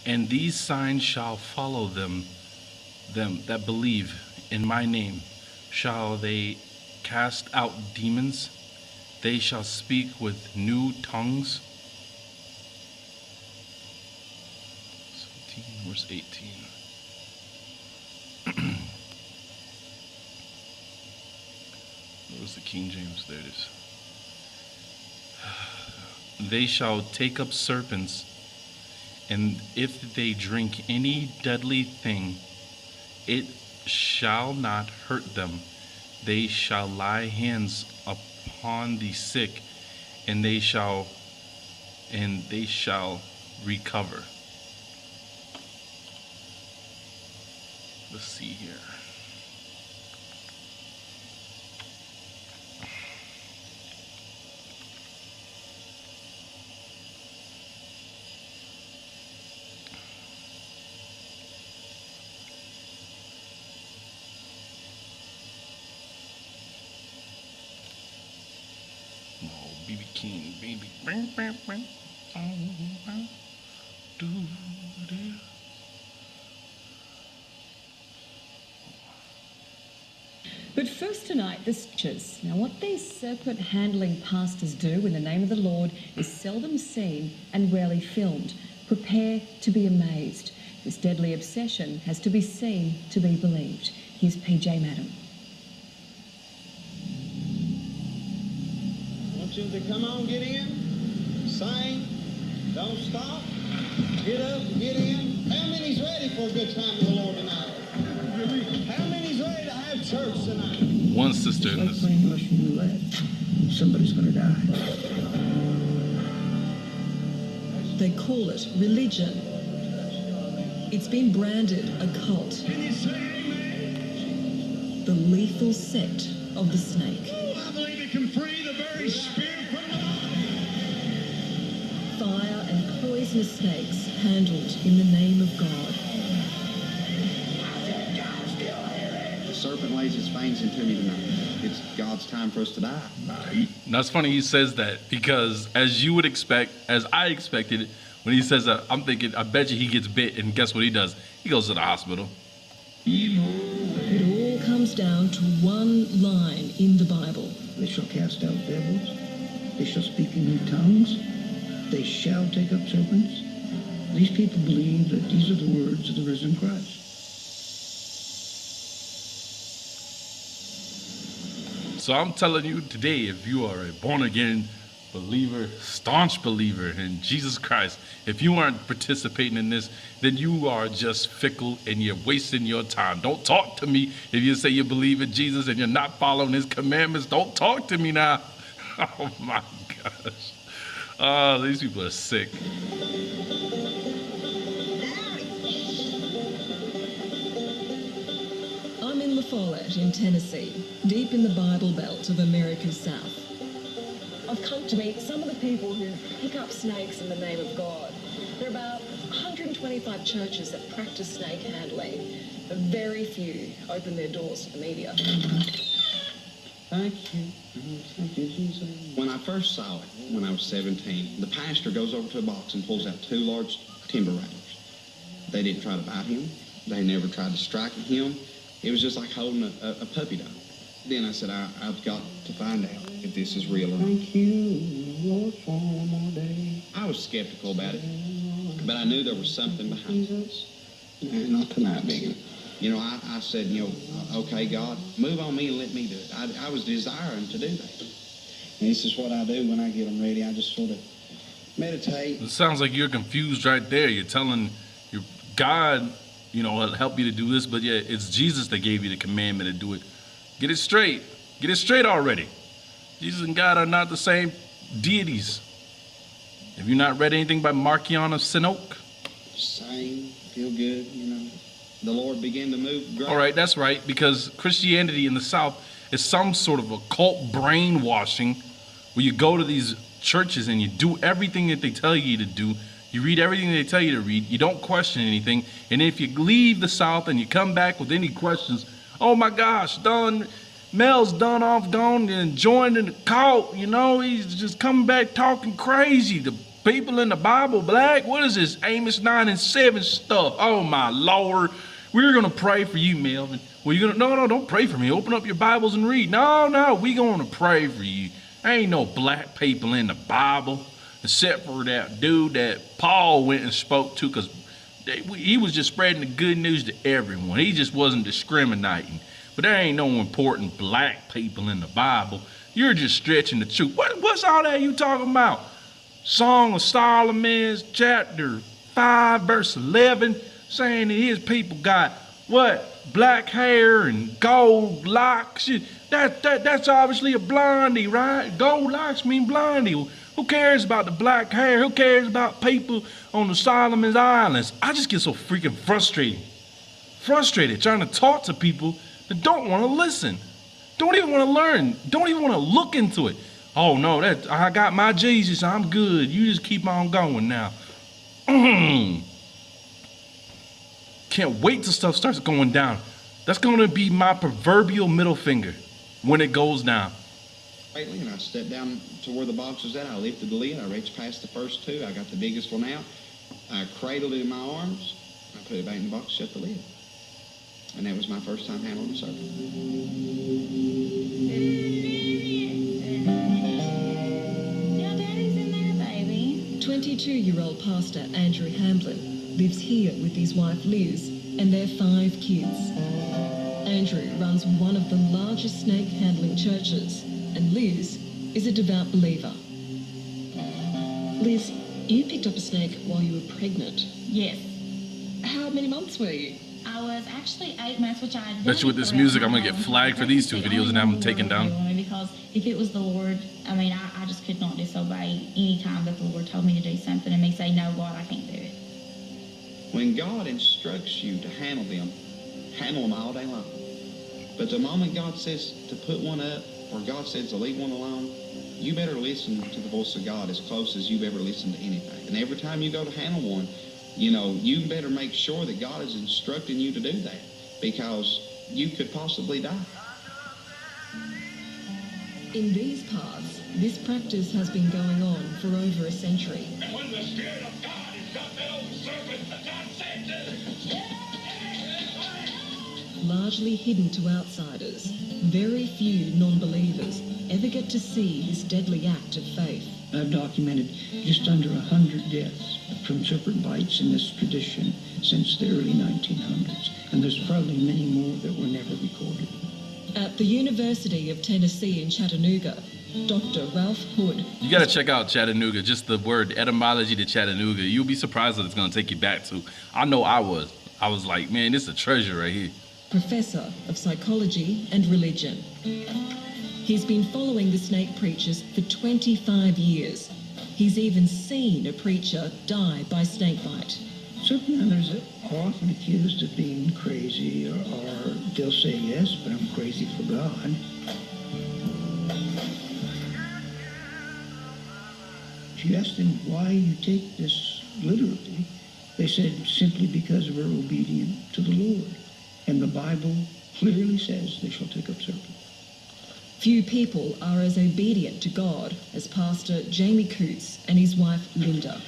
And these signs shall follow them that believe in my name. Shall they cast out demons? They shall speak with new tongues. 17, verse 18. What was the King James? There it is. They shall take up serpents, and if they drink any deadly thing, it shall not hurt them. They shall lay hands upon the sick, and they shall recover. Let's see here. No, BB King, baby. But first tonight, the scriptures. Now, what these serpent-handling pastors do in the name of the Lord is seldom seen and rarely filmed. Prepare to be amazed. This deadly obsession has to be seen to be believed. Here's PJ Madam. I want you to come on, get in, sing, don't stop, get up, get in. How many's ready for a good time with the Lord tonight? How many's ready to have church tonight? One sister in this. Playing Russian roulette. Somebody's going to die. They call it religion. It's been branded a cult. Can you say amen? The lethal sect of the snake. Oh, I believe it can free the very spirit from the body. Fire and poisonous snakes handled in the name of God. The serpent lays his fangs into me tonight. It's God's time for us to die. That's funny he says that, because as you would expect, as I expected, when he says that, I'm thinking, I bet you he gets bit, and guess what he does? He goes to the hospital. It all comes down to one line in the Bible. They shall cast out devils. They shall speak in new tongues. They shall take up serpents. These people believe that these are the words of the risen Christ. So I'm telling you today, if you are a born-again believer, staunch believer in Jesus Christ, if you aren't participating in this, then you are just fickle and you're wasting your time. Don't talk to me if you say you believe in Jesus and you're not following his commandments. Don't talk to me now. Oh my gosh. Oh, these people are sick. I'm in La Follette in Tennessee, deep in the Bible Belt of America's South. I've come to meet some of the people who pick up snakes in the name of God. There are about 125 churches that practice snake handling, but very few open their doors to the media. Thank you. Thank you, Jesus. When I first saw it, when I was 17, the pastor goes over to a box and pulls out 2 large timber rattlers. They didn't try to bite him. They never tried to strike him. It was just like holding a puppy dog. Then I said, I've got to find out if this is real or not. Thank you, Lord, for one more day. I was skeptical about it, but I knew there was something behind it. Jesus. Not tonight, Megan. You know, I said, okay, God, move on me and let me do it. I was desiring to do that. And this is what I do when I get them ready. I just sort of meditate. It sounds like you're confused right there. You're telling your God, will help you to do this, but yeah, it's Jesus that gave you the commandment to do it. Get it straight. Get it straight already. Jesus and God are not the same deities. Have you not read anything by Marcion of Sinoke? Sing, feel good, The Lord began to move. All right, that's right, because Christianity in the South is some sort of occult brainwashing where you go to these churches and you do everything that they tell you to do. You read everything they tell you to read. You don't question anything. And if you leave the South and you come back with any questions, oh my gosh, Mel's gone and joined in the cult, he's just coming back talking crazy. The people in the Bible black? What is this Amos 9 and 7 stuff? Oh my Lord. We're gonna pray for you, Melvin. Well, you're gonna no, don't pray for me. Open up your Bibles and read. No, we gonna pray for you. There ain't no black people in the Bible, except for that dude that Paul went and spoke to, because he was just spreading the good news to everyone. He just wasn't discriminating. But there ain't no important black people in the Bible. You're just stretching the truth. What's all that you talking about? Song of Solomon, chapter 5, verse 11, saying that his people got what? Black hair and gold locks. That's obviously a blondie, right? Gold locks mean blondie. Who cares about the black hair? Who cares about people on the Solomon Islands? I just get so freaking frustrated trying to talk to people that don't want to listen, don't even want to learn, don't even want to look into it. Oh no, I got my Jesus, I'm good. You just keep on going now. Can't wait till stuff starts going down. That's gonna be my proverbial middle finger when it goes down. And I stepped down to where the box was at. I lifted the lid. I reached past the first two. I got the biggest one out. I cradled it in my arms. I put it back in the box, shut the lid. And that was my first time handling a serpent. Your daddy's in there, baby. 22-year-old pastor Andrew Hamblin lives here with his wife Liz and their 5 kids. Andrew runs one of the largest snake handling churches, and Liz is a devout believer. Liz, you picked up a snake while you were pregnant. Yes. How many months were you? I was actually 8 months, which I Bet you with this music, I'm gonna get flagged for these 2 videos and have them taken down. Because if it was the Lord, I mean, I just could not disobey any time that the Lord told me to do something and me say, no, God, I can't do it. When God instructs you to handle them all day long. But the moment God says to put one up, or God says to leave one alone, you better listen to the voice of God as close as you've ever listened to anything. And every time you go to handle one, you better make sure that God is instructing you to do that, because you could possibly die. In these parts, this practice has been going on for over a century. When the Spirit of God is up that old serpent, God said Largely hidden to outsiders, very few non-believers ever get to see this deadly act of faith. I've documented just under 100 deaths from serpent bites in this tradition since the early 1900s, and there's probably many more that were never recorded. At the University of Tennessee in Chattanooga, Dr. Ralph Hood. You gotta check out Chattanooga, just the word etymology to Chattanooga. You'll be surprised what it's gonna take you back to. I know I was like, man, this is a treasure right here. Professor of Psychology and Religion. He's been following the snake preachers for 25 years. He's even seen a preacher die by snakebite. Serpent hunters are often accused of being crazy, or they'll say, yes, but I'm crazy for God. If you ask them why you take this literally, they said simply because we're obedient to the Lord. And the Bible clearly says they shall take up serpents. Few people are as obedient to God as Pastor Jamie Coots and his wife Linda.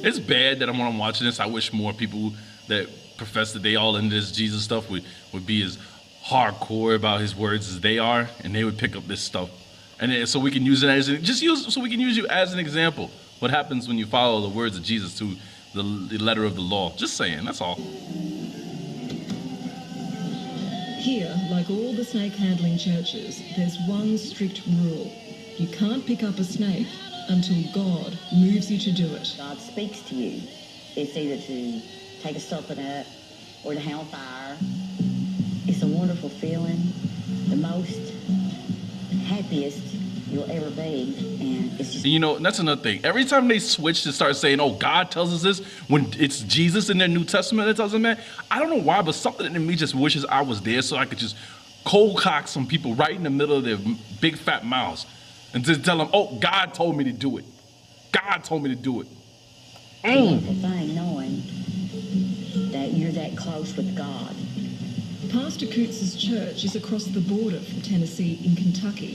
It's bad that when I'm watching this, I wish more people that profess that they all into this Jesus stuff would be as hardcore about his words as they are, and they would pick up this stuff. And then, so we can use it as so we can use you as an example. What happens when you follow the words of Jesus to the letter of the law? Just saying, that's all. Here, like all the snake handling churches, there's one strict rule. You can't pick up a snake until God moves you to do it. God speaks to you. It's either to take a serpent up or to handle fire. It's a wonderful feeling, the most happiest you'll ever be, and it's just... You know, that's another thing. Every time they switch to start saying, oh, God tells us this, when it's Jesus in their New Testament that tells them that, I don't know why, but something in me just wishes I was there so I could just cold cock some people right in the middle of their big fat mouths and just tell them, oh, God told me to do it. God told me to do it. Beautiful thing knowing that you're that close with God. Pastor Coots's church is across the border from Tennessee in Kentucky.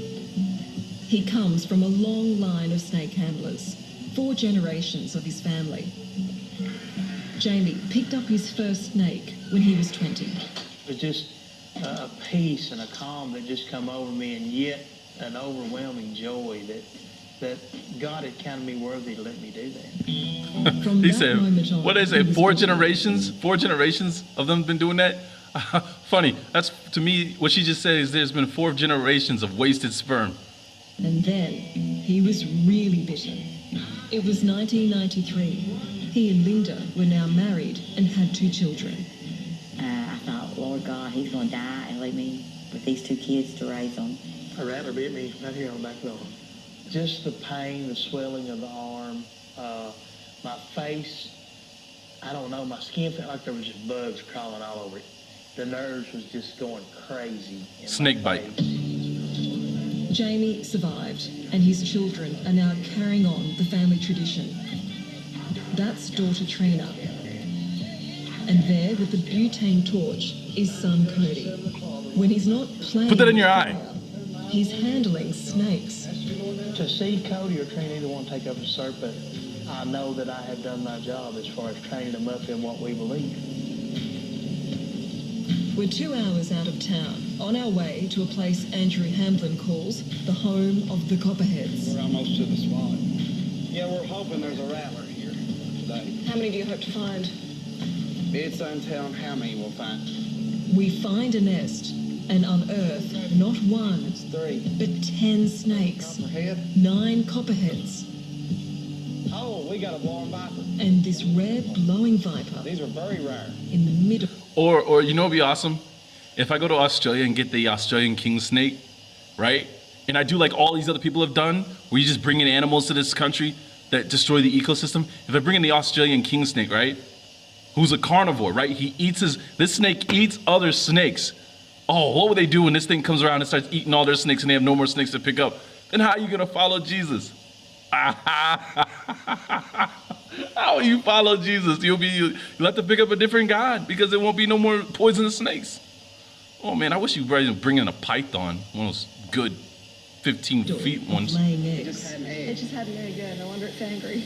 He comes from a long line of snake handlers, 4 generations of his family. Jamie picked up his first snake when he was 20. It was just a peace and a calm that just come over me, and yet an overwhelming joy that God had counted me worthy to let me do that. From He that said, moment on, what did they say, he was 4 convinced. generations? 4 generations of them been doing that? Funny. That's, to me, what she just said is there's been 4 generations of wasted sperm. And then he was really bitten. It was 1993. He and Linda were now married and had 2 children. I thought, Lord God, he's going to die and leave me with these 2 kids to raise them. A rattler bit me right here on the back of the arm. Just the pain, the swelling of the arm, my face, I don't know, my skin felt like there was just bugs crawling all over it. The nerves was just going crazy. In Snake my bite. face. Jamie survived, and his children are now carrying on the family tradition. That's daughter Trina. And there, with the butane torch, is son Cody. When he's not playing, Put that in your eye. he's handling snakes. To see Cody or Trina either one take up a serpent, I know that I have done my job as far as training them up in what we believe. We're 2 hours out of town, on our way to a place Andrew Hamblin calls the home of the Copperheads. We're almost to the spot. Yeah, we're hoping there's a rattler here today. How many do you hope to find? It's untold how many we'll find. We find a nest and unearth not 1, 3. but 10 snakes, Copperhead. 9 copperheads, Oh, we got a blowing viper. and this rare blowing viper These are very rare. in the middle. Or you know what'd be awesome? If I go to Australia and get the Australian king snake, right? And I do like all these other people have done, where you just bring in animals to this country that destroy the ecosystem. If I bring in the Australian king snake, right? Who's a carnivore, right? This snake eats other snakes. Oh, what would they do when this thing comes around and starts eating all their snakes and they have no more snakes to pick up? Then how are you gonna follow Jesus? How will you follow Jesus? You'll have to pick up a different God because there won't be no more poisonous snakes. Oh man, I wish you would bring in a python, one of those good 15 feet of ones. laying eggs. It just had an egg, yeah, no wonder it's angry.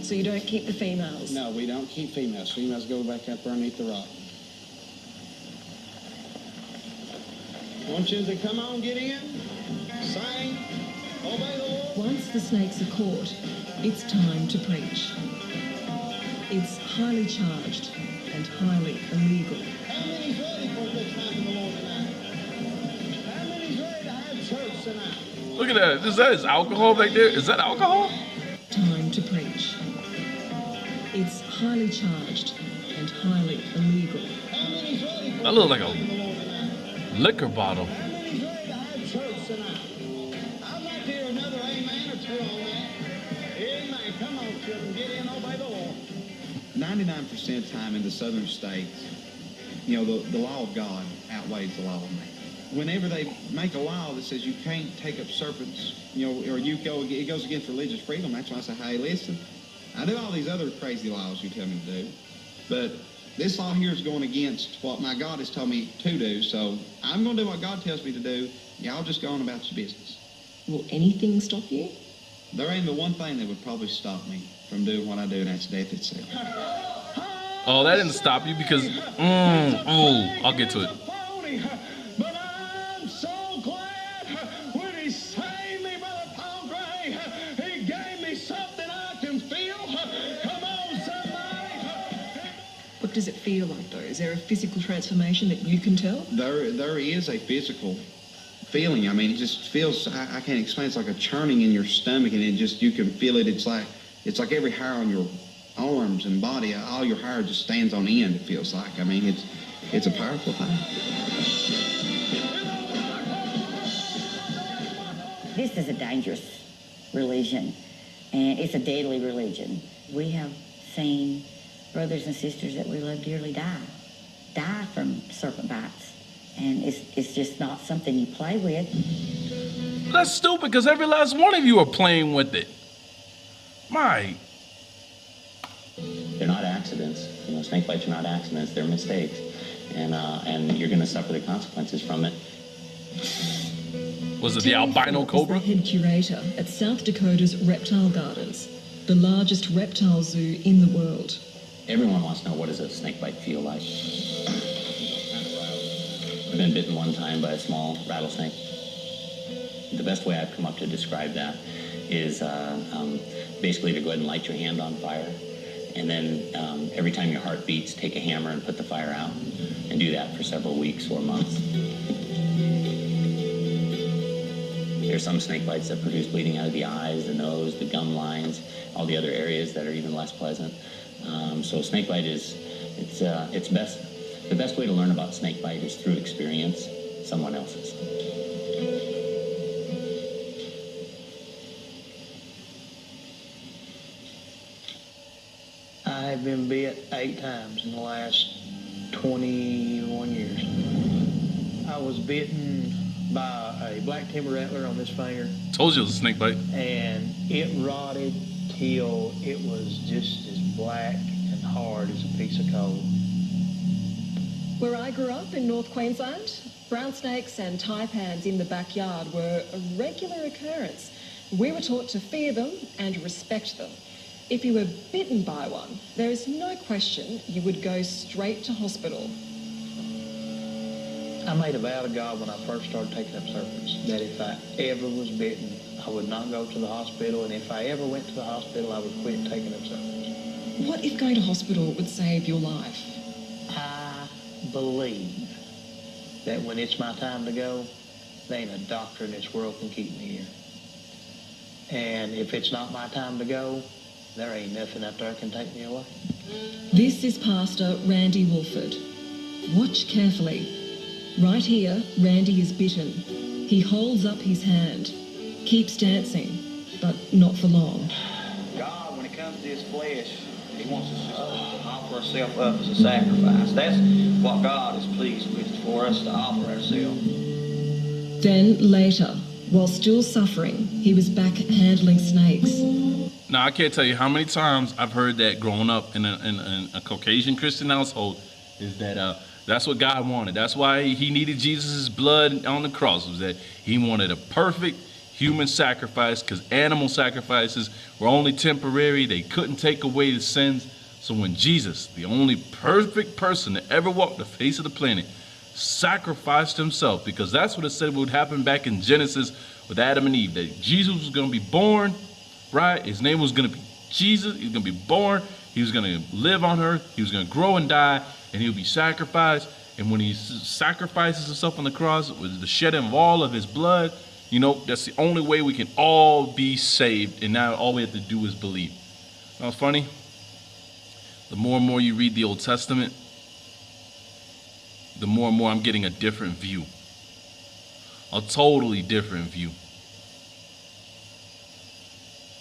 So you don't keep the females? No, we don't keep females. Females go back up underneath the rock. I want you to come on, get in, sing, obey the Lord. Once the snakes are caught, it's time to preach. It's highly charged and highly illegal. How many's ready for a good time in the Lord tonight? How many's ready to have church tonight? Look at that. Is that alcohol back there? Is that alcohol? Time to preach. It's highly charged and highly illegal. How many's ready for That looks like in the a Lord tonight? liquor bottle. How many's ready to have church tonight? I'd like to hear another amen or 2 on that. Amen. Come on, children, get in, obey the Lord. 99% of the time in the southern states, you know, the law of God outweighs the law of man. Whenever they make a law that says you can't take up serpents, you know, or it goes against religious freedom, that's why I say, hey, listen, I do all these other crazy laws you tell me to do, but this law here is going against what my God has told me to do, so I'm going to do what God tells me to do. Y'all just go on about your business. Will anything stop you? There ain't but one thing that would probably stop me from doing what I do, and that's death itself. Oh, that didn't stop you because, I'll get to it. But I'm so glad when he saved me, Brother Paul Gray. He gave me something I can feel. Come on, somebody. What does it feel like, though? Is there a physical transformation that you can tell? There is a physical feeling. I mean, it just feels, I can't explain, it's like a churning in your stomach, and it just, you can feel it. It's like every hair on your arms and body, all your hair just stands on end, it feels like. I mean, it's a powerful thing. This is a dangerous religion, and it's a deadly religion. We have seen brothers and sisters that we love dearly die from serpent bites. And it's just not something you play with. That's stupid because every last one of you are playing with it. My, They're not accidents. You know, snake bites are not accidents. They're mistakes. And you're going to suffer the consequences from it. was it the albino cobra? Is the head curator at South Dakota's Reptile Gardens, the largest reptile zoo in the world. Everyone wants to know, what does a snake bite feel like? I've been bitten one time by a small rattlesnake. The best way I've come up to describe that is basically to go ahead and light your hand on fire. And then every time your heart beats, take a hammer and put the fire out. And do that for several weeks or months. There's some snake bites that produce bleeding out of the eyes, the nose, the gum lines, all the other areas that are even less pleasant. So snake bite it's best. The best way to learn about snake bite is through experience, someone else's. I have been bit 8 times in the last 21 years. I was bitten by a black timber rattler on this finger, Told you it was a snake bite. and it rotted till it was just as black and hard as a piece of coal. Where I grew up in North Queensland, brown snakes and taipans in the backyard were a regular occurrence. We were taught to fear them and respect them. If you were bitten by one, there is no question you would go straight to hospital. I made a vow to God when I first started taking up serpents that if I ever was bitten, I would not go to the hospital, and if I ever went to the hospital, I would quit taking up serpents. What if going to hospital would save your life? I believe that when it's my time to go, there ain't a doctor in this world can keep me here. And if it's not my time to go, there ain't nothing out there can take me away. This is Pastor Randy Wolford. Watch carefully. Right here, Randy is bitten. He holds up his hand, keeps dancing, but not for long. God, when it comes to his flesh, he wants us just to offer ourselves up as a sacrifice. That's what God is pleased with, for us to offer ourselves. Then later, while still suffering, he was back handling snakes. Now, I can't tell you how many times I've heard that growing up in a Caucasian Christian household, is that that's what God wanted. That's why he needed Jesus' blood on the cross, was that he wanted a perfect human sacrifice, because animal sacrifices were only temporary. They couldn't take away the sins. So when Jesus, the only perfect person that ever walked the face of the planet, sacrificed himself, because that's what it said would happen back in Genesis with Adam and Eve, that Jesus was going to be born, right? His name was going to be Jesus. He was going to be born. He was going to live on earth. He was going to grow and die, and he would be sacrificed. And when he sacrifices himself on the cross with the shedding of all of his blood, you know, that's the only way we can all be saved. And now all we have to do is believe. Now, it's funny. The more and more you read the Old Testament, the more and more I'm getting a different view. A totally different view.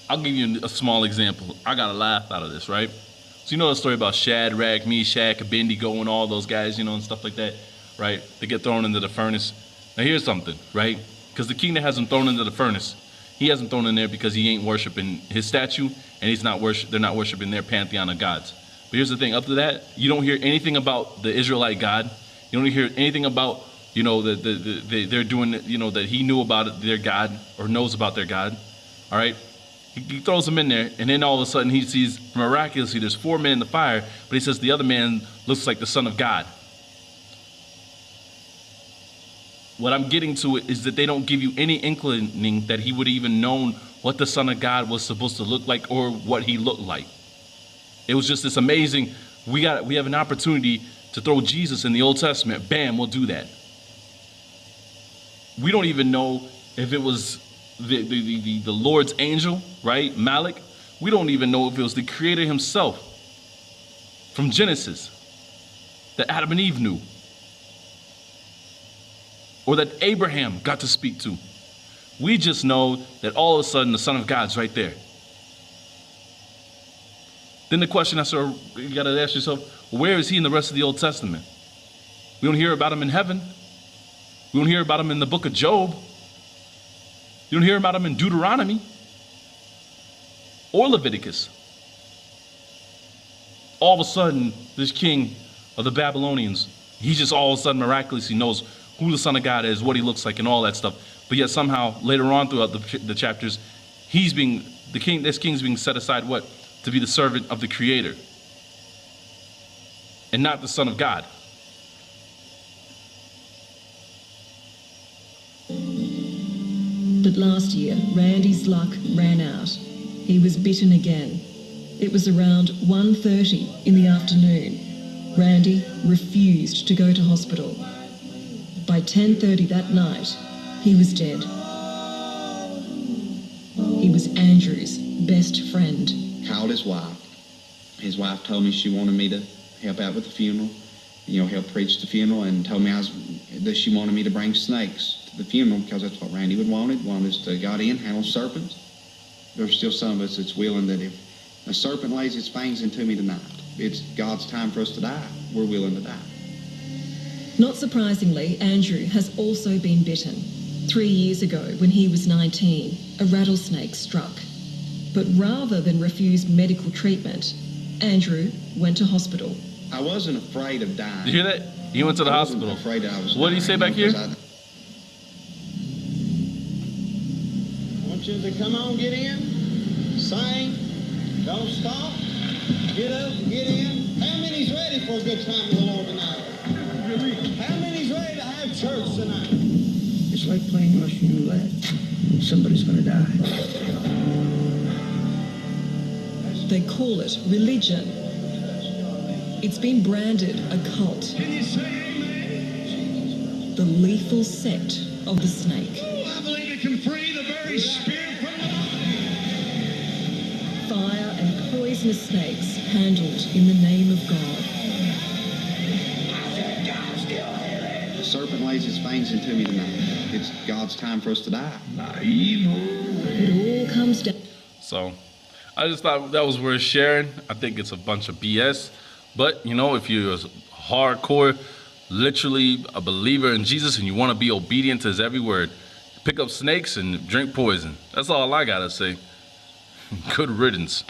I'll give you a small example. I got a laugh out of this, right? So you know the story about Shadrach, Meshach, Abednego, and all those guys, you know, and stuff like that, right? They get thrown into the furnace. Now here's something, right? Because the king that has them thrown into the furnace, he hasn't thrown in there because he ain't worshiping his statue, and they're not worshiping their pantheon of gods. But here's the thing, up to that, you don't hear anything about the Israelite God. You don't hear anything about, you know, they're doing, you know, that he knew about it, their God, or knows about their God, all right? He throws them in there, and then all of a sudden he sees miraculously there's 4 men in the fire, but he says the other man looks like the Son of God. What I'm getting to it is that they don't give you any inkling that he would even known what the Son of God was supposed to look like or what he looked like. It was just this amazing, we have an opportunity to throw Jesus in the Old Testament. Bam, we'll do that. We don't even know if it was the Lord's angel, right? Malach. We don't even know if it was the Creator himself from Genesis that Adam and Eve knew, or that Abraham got to speak to. We just know that all of a sudden the Son of God's right there. Then the question you got to ask yourself, where is he in the rest of the Old Testament? We don't hear about him in heaven. We don't hear about him in the book of Job. You don't hear about him in Deuteronomy. or Leviticus. All of a sudden, this king of the Babylonians, he just all of a sudden miraculously knows who the Son of God is, what he looks like, and all that stuff. But yet somehow later on throughout the chapters, this king's being set aside what? To be the servant of the Creator, and not the Son of God. But last year, Randy's luck ran out. He was bitten again. It was around 1:30 in the afternoon. Randy refused to go to hospital. By 10:30 that night, he was dead. He was Andrew's best friend. Called his wife. His wife told me she wanted me to help out with the funeral, help preach the funeral, and told me that she wanted me to bring snakes to the funeral because that's what Randy wanted us to go in, handle serpents. There's still some of us that's willing that if a serpent lays its fangs into me tonight, it's God's time for us to die. We're willing to die. Not surprisingly, Andrew has also been bitten. 3 years ago, when he was 19, a rattlesnake struck. But rather than refuse medical treatment, Andrew went to hospital. I wasn't afraid of dying. Did you hear that? He went to the hospital. Afraid I was. What did he say back here? I want you to come on, get in, sing, don't stop, get up, get in. How many's ready for a good time with the Lord tonight? How many's ready to have church tonight? It's like playing Russian roulette. Somebody's going to die. They call it religion. It's been branded a cult. Can you say amen? The lethal sect of the snake. Oh, I believe it can free the very spirit from the body. Fire and poisonous snakes handled in the name of God. The serpent lays his fangs into me tonight. It's God's time for us to die. It all comes down. So I just thought that was worth sharing. I think it's a bunch of BS. But, if you're a hardcore, literally a believer in Jesus and you want to be obedient to his every word, pick up snakes and drink poison. That's all I got to say. Good riddance.